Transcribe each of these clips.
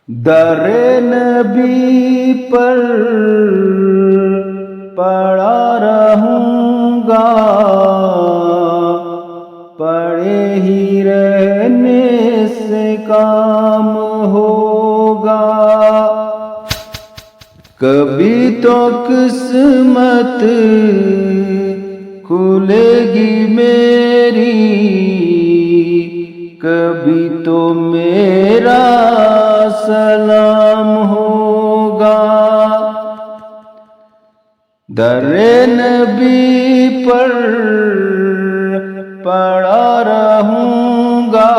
در نبی پر پڑا رہوں گا، پڑے ہی رہنے سے کام ہوگا۔ کبھی تو قسمت کھلے گی میری، کبھی تو میرا سلام ہوگا۔ در نبی پر پڑا رہوں گا،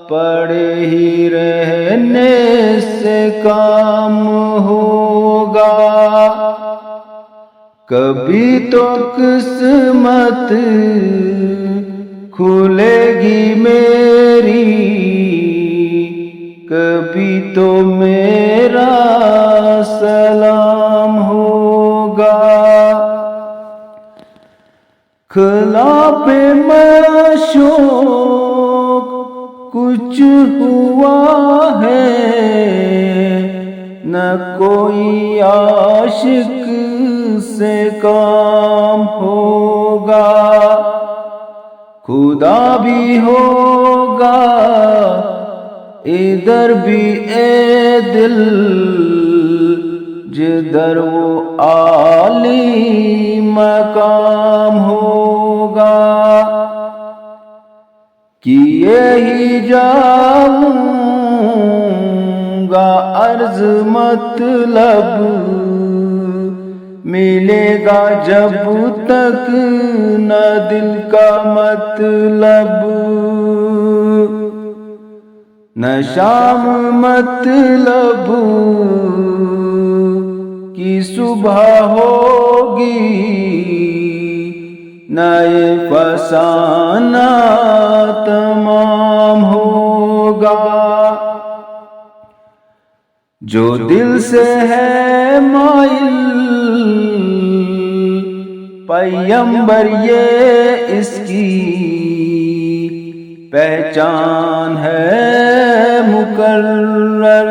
پڑے ہی رہنے سے کام ہوگا۔ کبھی تو قسمت کھلے گی میری، کبھی تو میرا سلام ہوگا۔ کھلا پہ معشوق کچھ ہوا ہے، نہ کوئی عاشق سے کام ہوگا۔ خدا بھی ہوگا ادھر بھی اے دل، جدھر وہ عالی مقام ہوگا۔ کیے ہی جاؤں گا عرض مطلب، ملے گا جب تک نہ دل کا مطلب، نہ شام مطلب کی صبح ہوگی، نہ یہ فسانہ تمام ہوگا۔ جو دل سے ہے مائل پیمبر یہ اس کی پہچان ہے مقرر،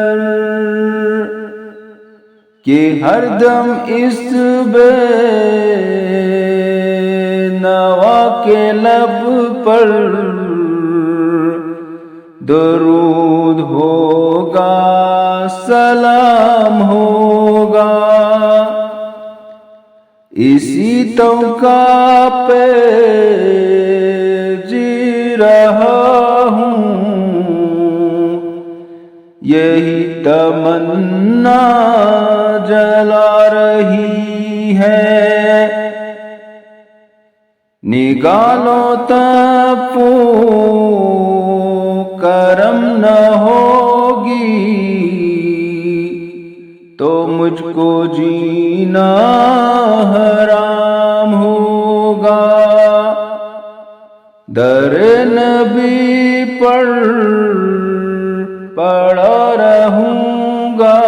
کہ ہر دم اس بے نوا کے لب پر درود ہوگا، سلام ہوگا۔ اسی توقع پہ جی رہا ہوں، یہی تمنا جلا رہی ہے۔ نکالو تب کرم نہ ہوگی، تو مجھ کو جینا حرام ہوگا۔ در نبی پر پڑا رہوں گا،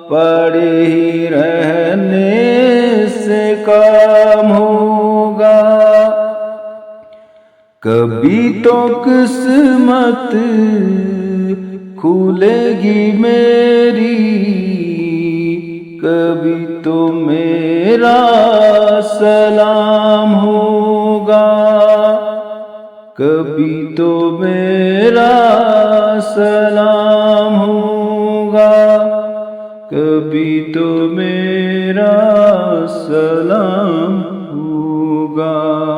پڑے ہی رہنے سے کام ہوگا۔ کبھی تو قسمت کھلے گی میری، کبھی تو میرا سلام ہوگا، کبھی تو میرا سلام ہوگا، کبھی تو میرا سلام ہوگا۔